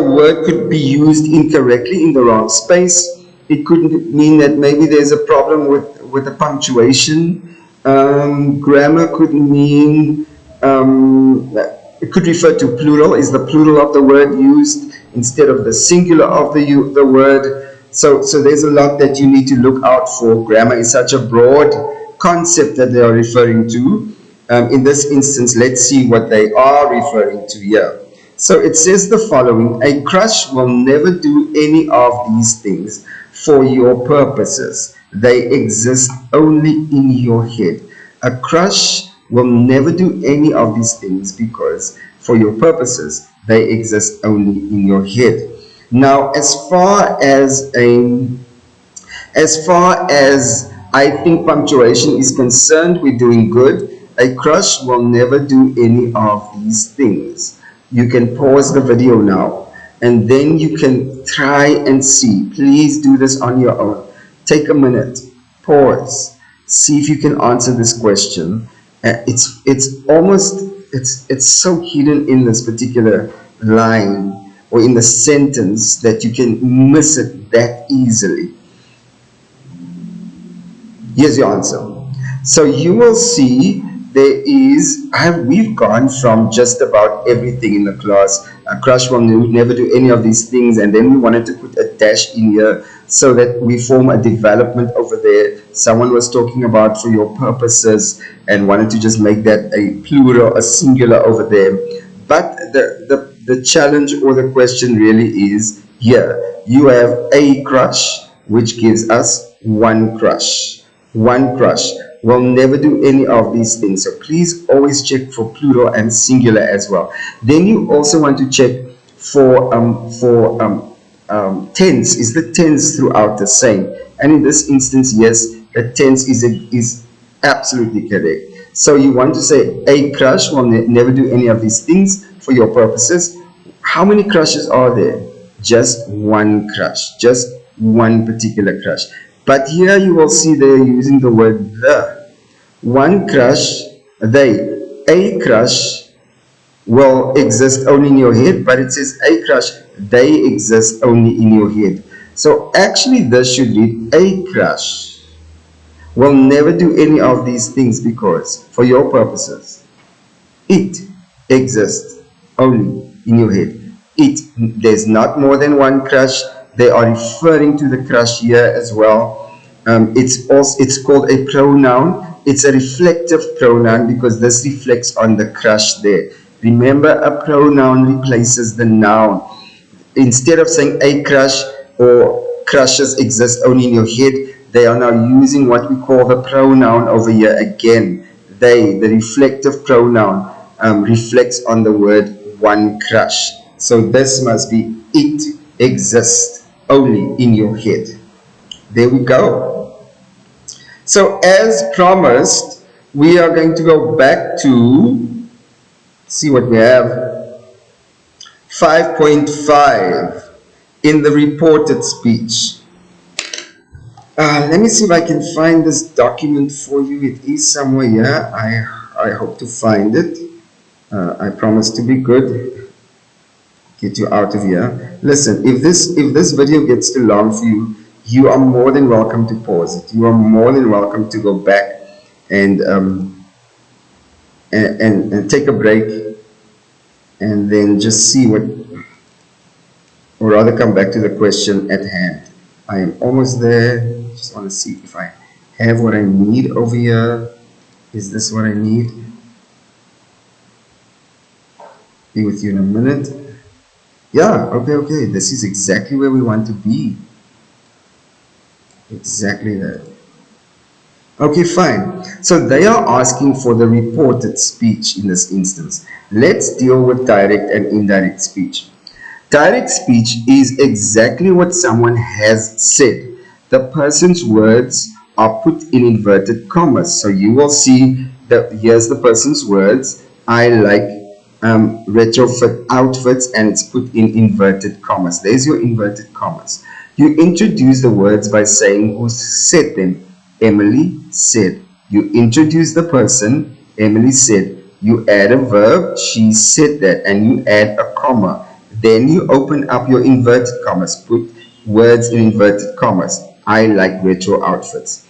Speaker 1: word could be used incorrectly in the wrong space. It could mean that maybe there's a problem with the punctuation. Grammar could mean, it could refer to plural. Is the plural of the word used instead of the singular of the word? So there's a lot that you need to look out for. Grammar is such a broad concept that they are referring to. In this instance, let's see what they are referring to here. So it says the following: a crush will never do any of these things for your purposes. They exist only in your head. A crush will never do any of these things because for your purposes, they exist only in your head. Now, as far as I think punctuation is concerned, we're doing good. A crush will never do any of these things. You can pause the video now and then you can try and see. Please do this on your own. Take a minute, pause, see if you can answer this question. It's so hidden in this particular line or in the sentence that you can miss it that easily. Here's your answer. So you will see we've gone from just about everything in the class. A crush will never do any of these things, and then we wanted to put a dash in here so that we form a development over there. Someone was talking about for your purposes and wanted to just make that a plural, a singular over there. But the challenge or the question really is here. You have a crush, which gives us one crush. One crush will never do any of these things. So please always check for plural and singular as well. Then you also want to check for tense. Is the tense throughout the same? And in this instance, yes, the tense is absolutely correct. So you want to say a crush will never do any of these things for your purposes. How many crushes are there? Just one crush, just one particular crush. But here you will see they're using the word the. One crush, a crush will exist only in your head, but it says a crush, they exist only in your head. So actually this should read a crush will never do any of these things because for your purposes, it exists only in your head. There's not more than one crush. They are referring to the crush here as well. It's called a pronoun. It's a reflective pronoun because this reflects on the crush there. Remember, a pronoun replaces the noun. Instead of saying a crush or crushes exist only in your head, they are now using what we call the pronoun over here again. The reflective pronoun, reflects on the word one crush. So this must be it exists only in your head. There we go. So as promised, we are going to go back to see what we have. 5.5 in the reported speech. Let me see if I can find this document for you. It is somewhere here. I hope to find it. I promise to be good. Get you out of here. Listen, if this video gets too long for you, you are more than welcome to pause it. You are more than welcome to go back and take a break and then just see what, or rather come back to the question at hand. I am almost there. Just want to see if I have what I need over here. Is this what I need? Be with you in a minute. Yeah, okay. This is exactly where we want to be. Exactly that. Okay, fine. So they are asking for the reported speech in this instance. Let's deal with direct and indirect speech. Direct speech is exactly what someone has said. The person's words are put in inverted commas. So you will see that here's the person's words. I like retrofit outfits, and it's put in inverted commas. There's your inverted commas. You introduce the words by saying who said them. Emily said. You introduce the person. Emily said. You add a verb. She said that, and you add a comma. Then you open up your inverted commas. Put words in inverted commas. I like retro outfits.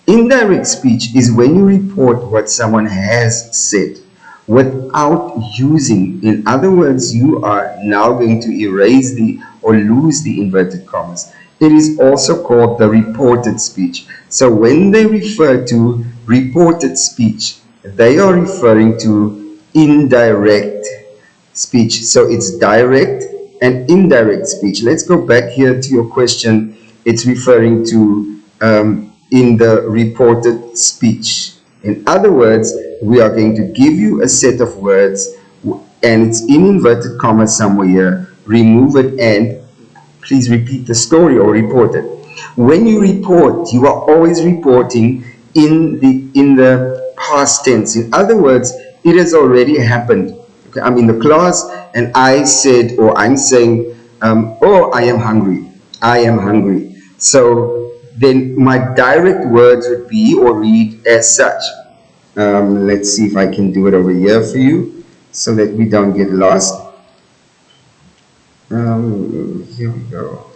Speaker 1: Indirect speech is when you report what someone has said without using. In other words, you are now going to erase the or lose the inverted commas. It is also called the reported speech. So when they refer to reported speech, they are referring to indirect speech. So it's direct and indirect speech. Let's go back here to your question. It's referring to in the reported speech. In other words, we are going to give you a set of words and it's in inverted commas somewhere here. Remove it and please repeat the story or report it. When you report, you are always reporting in the past tense. In other words, it has already happened. Okay, I'm in the class and I said, or I'm saying, oh, I am hungry. I am hungry. So then my direct words would be or read as such. Let's see if I can do it over here for you so that we don't get lost. Here we go.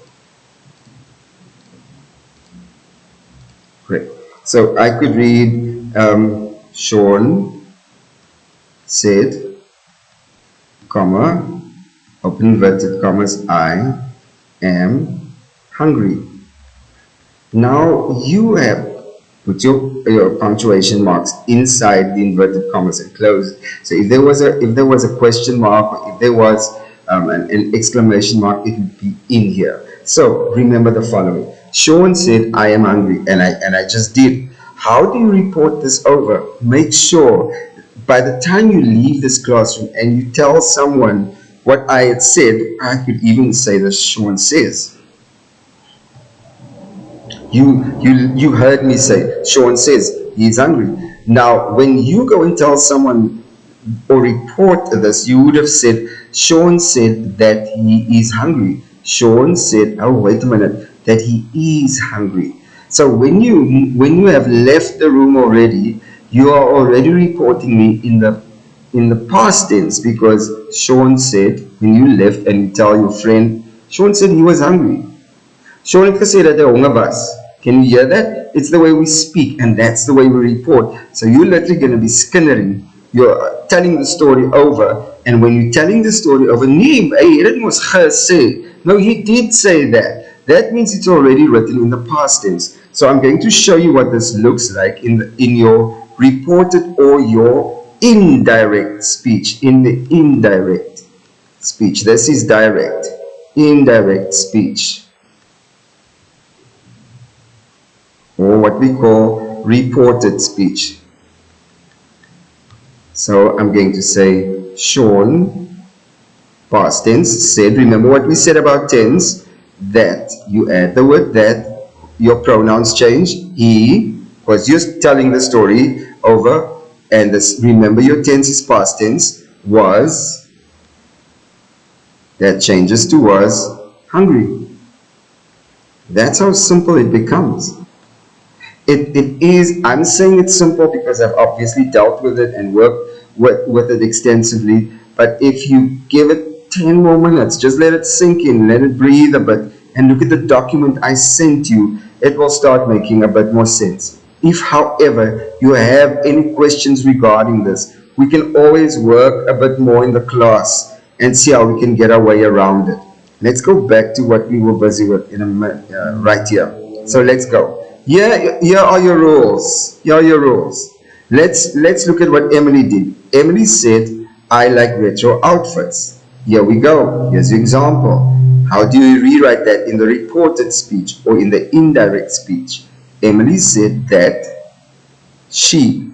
Speaker 1: Great. So I could read Sean said, comma, open inverted commas, I am hungry. Now you have put your punctuation marks inside the inverted commas and close. So if there was a question mark or if there was an exclamation mark, it would be in here. So remember the following. Sean said, I am hungry, and I just did. How do you report this over? Make sure by the time you leave this classroom and you tell someone what I had said, I could even say that Sean says. You heard me say, Sean says he's hungry. Now, when you go and tell someone or report this, you would have said, Sean said that he is hungry. Sean said, oh, wait a minute, that he is hungry. So when you have left the room already, you are already reporting me in the past tense, because Sean said, when you left and you tell your friend, Sean said he was hungry. Sean het gesê dat hy honger was. Can you hear that? It's the way we speak, and that's the way we report. So you're literally going to be skinnering. You're telling the story over, and when you're telling the story over, nee, it was gesê. No, he did say that. That means it's already written in the past tense. So I'm going to show you what this looks like in your reported or your indirect speech. In the indirect speech. This is direct. Indirect speech. Or what we call reported speech. So I'm going to say Sean, past tense, said. Remember what we said about tense, that you add the word that, your pronouns change. He was just telling the story over, and this, remember your tense is past tense. Was, that changes to was, hungry. That's how simple it becomes. It is, I'm saying it's simple because I've obviously dealt with it and worked with it extensively, but if you give it 10 more minutes, just let it sink in, let it breathe a bit, and look at the document I sent you, it will start making a bit more sense. If, however, you have any questions regarding this, we can always work a bit more in the class and see how we can get our way around it. Let's go back to what we were busy with in a minute, right here. So let's go. Here are your rules. Here are your rules. Let's look at what Emily did. Emily said, I like retro outfits. Here we go. Here's the example. How do you rewrite that in the reported speech or in the indirect speech? Emily said that she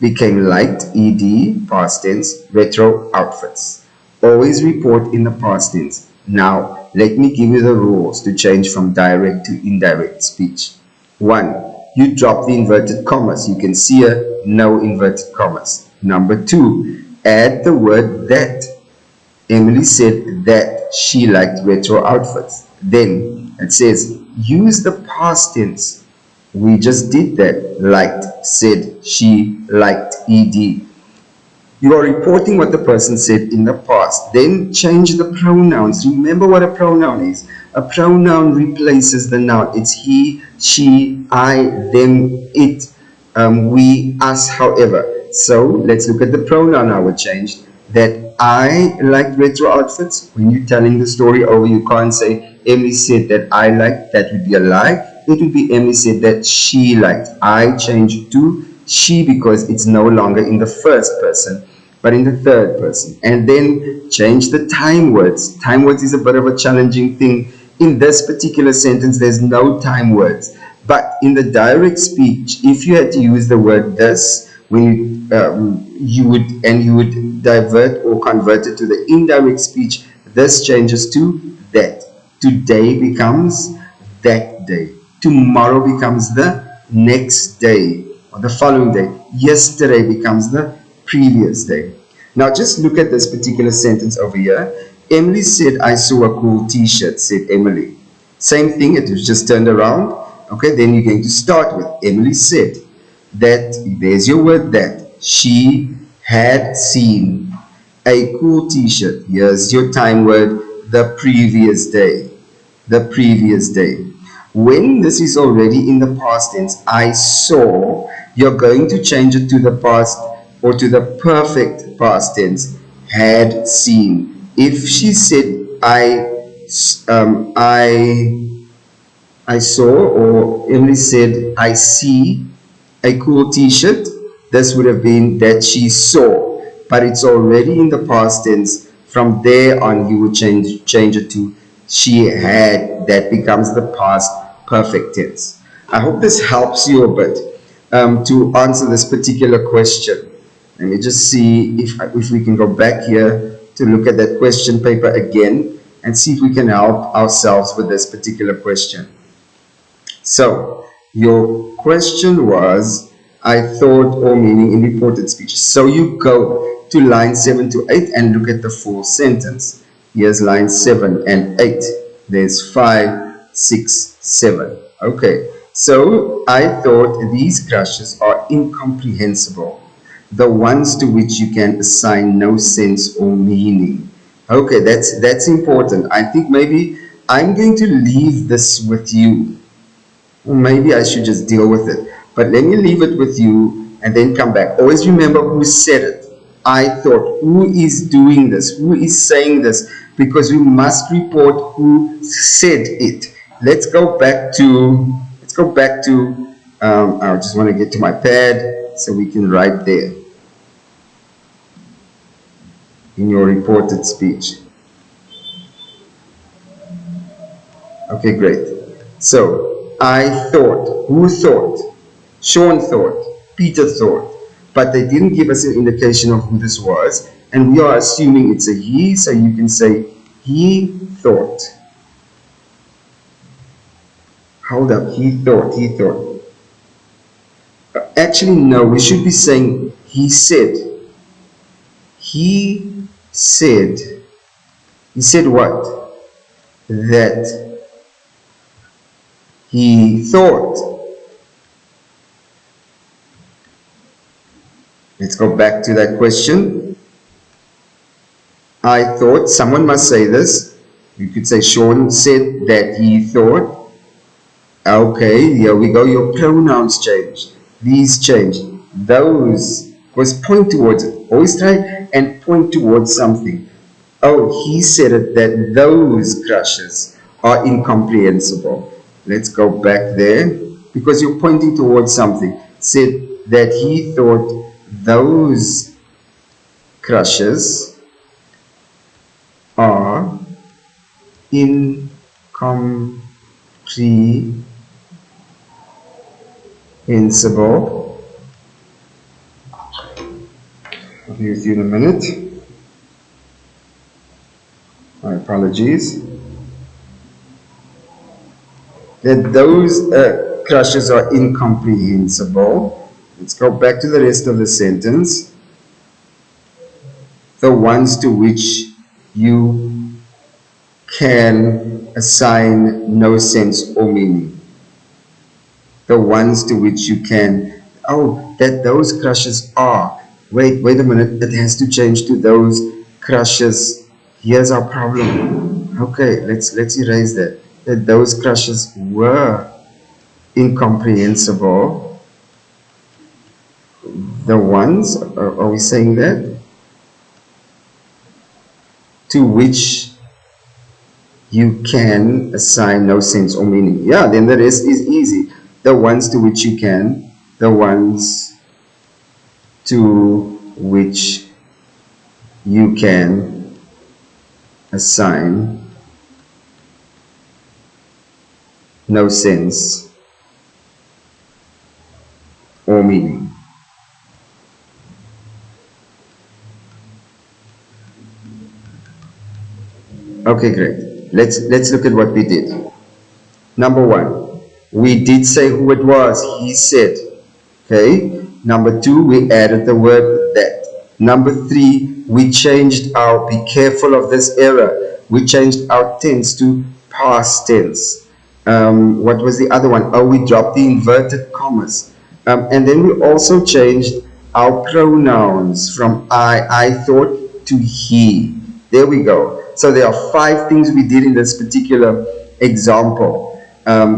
Speaker 1: became liked, ed, past tense, retro outfits. Always report in the past tense. Now, let me give you the rules to change from direct to indirect speech. 1. You drop the inverted commas. You can see here, no inverted commas. Number 2, add the word that. Emily said that she liked retro outfits. Then it says, use the past tense. We just did that. Liked, said, she liked, ed. You are reporting what the person said in the past. Then change the pronouns. Remember what a pronoun is. A pronoun replaces the noun. It's he, she, I, them, it, we, us, however. So let's look at the pronoun I would change. That I liked retro outfits. When you're telling the story over, you can't say Emily said that I liked. That would be a lie. It would be Emily said that she liked. I changed to she because it's no longer in the first person but in the third person. And then change the time words. Time words is a bit of a challenging thing. In this particular sentence, there's no time words. But in the direct speech, if you had to use the word this, when you would divert or convert it to the indirect speech, this changes to that. Today becomes that day. Tomorrow becomes the next day or the following day. Yesterday becomes the previous day. Now just look at this particular sentence over here. Emily said, I saw a cool t-shirt, said Emily. Same thing, it was just turned around. Okay, then you're going to start with Emily said that, there's your word that, she had seen a cool t-shirt. Here's your time word, the previous day. The previous day. When this is already in the past tense, I saw, you're going to change it to the past or to the perfect past tense, had seen. If she said I saw, or Emily said I see a cool t-shirt, this would have been that she saw, but it's already in the past tense. From there on you would change it to she had. That becomes the past perfect tense. I hope this helps you a bit to answer this particular question. Let me just see if we can go back here to look at that question paper again and see if we can help ourselves with this particular question. So your question was, I thought, or meaning in reported speech. So you go to line 7 to 8 and look at the full sentence. Here's line 7 and 8. There's 5, 6, 7. Okay, so I thought these crushes are incomprehensible, the ones to which you can assign no sense or meaning. Okay, that's important. I think maybe I'm going to leave this with you. Or maybe I should just deal with it. But let me leave it with you and then come back. Always remember who said it. I thought, who is doing this? Who is saying this? Because we must report who said it. Let's go back to, I just want to get to my pad so we can write there in your reported speech. Okay, great. So, I thought, who thought? Sean thought, Peter thought, but they didn't give us an indication of who this was, and we are assuming it's a he, so you can say, he thought. Hold up, he thought. Actually, no, we should be saying, he said. He said what? That he thought. Let's go back to that question. I thought, someone must say this. You could say Sean said that he thought. Okay, here we go. Your pronouns change. These change. Those, because point towards it. Always try and point towards something. Oh, he said it that those crushes are incomprehensible. Let's go back there because you're pointing towards something. Said that he thought those crushes are incomprehensible. I'll be with you in a minute. My apologies. that those crushes are incomprehensible. Let's go back to the rest of the sentence. The ones to which you can assign no sense or meaning. The ones to which you can, oh, that those crushes are. Wait a minute, it has to change to those crushes. Here's our problem. Okay, let's erase that. That those crushes were incomprehensible. The ones, are we saying that? To which you can assign no sense or meaning. Yeah, then the rest is easy. The ones to which you can, the ones to which you can assign no sense or meaning. Okay, great. Let's look at what we did. Number one, we did say who it was. He said. Okay. Number two, we added the word that. Number three, we changed our, be careful of this error. We changed our tense to past tense. What was the other one? Oh, we dropped the inverted commas. And then we also changed our pronouns from I thought, to he. There we go. So there are 5 things we did in this particular example.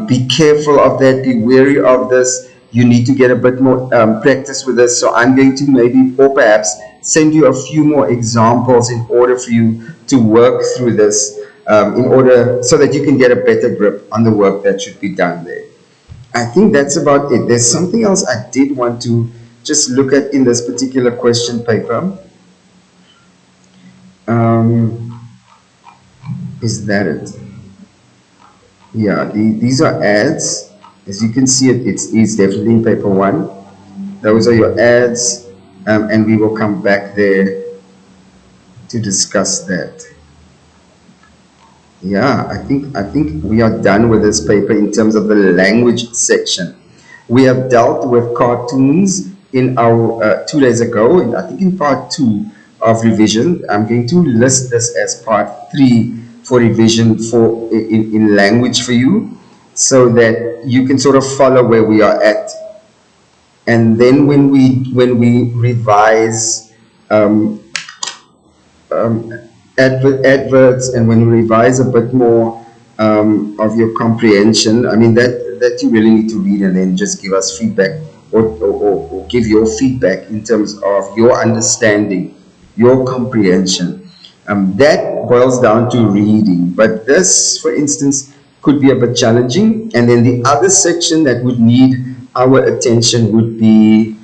Speaker 1: Be careful of that. Be wary of this. You need to get a bit more practice with this. So I'm going to maybe, or perhaps, send you a few more examples in order for you to work through this, in order so that you can get a better grip on the work that should be done there. I think that's about it. There's something else I did want to just look at in this particular question paper. Is that it? Yeah, these are ads. As you can see, it's definitely in paper 1. Those are your ads, and we will come back there to discuss that. Yeah, I think we are done with this paper in terms of the language section. We have dealt with cartoons in our 2 days ago, and I think in part 2 of revision. I'm going to list this as part 3 for revision for in language for you, so that you can sort of follow where we are at. And then when we revise adverts, and when we revise a bit more of your comprehension, I mean that you really need to read and then just give us feedback, or give your feedback in terms of your understanding, your comprehension. That boils down to reading, but this, for instance, could be a bit challenging. And then the other section that would need our attention would be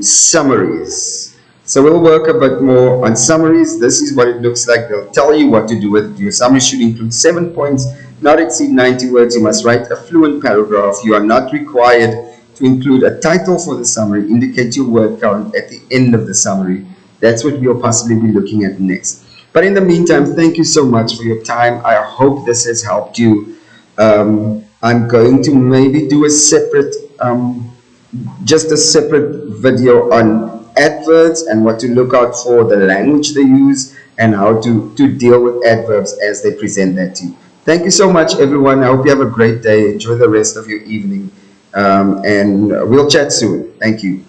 Speaker 1: summaries. So we'll work a bit more on summaries. This is what it looks like. They'll tell you what to do with it. Your summary should include 7 points, not exceed 90 words. You must write a fluent paragraph. You are not required to include a title for the summary. Indicate your word count at the end of the summary. That's what we'll possibly be looking at next. But in the meantime, thank you so much for your time. I hope this has helped you. I'm going to maybe do a separate, just a separate video on adverbs and what to look out for, the language they use, and how to deal with adverbs as they present that to you. Thank you so much, everyone. I hope you have a great day. Enjoy the rest of your evening. And we'll chat soon. Thank you.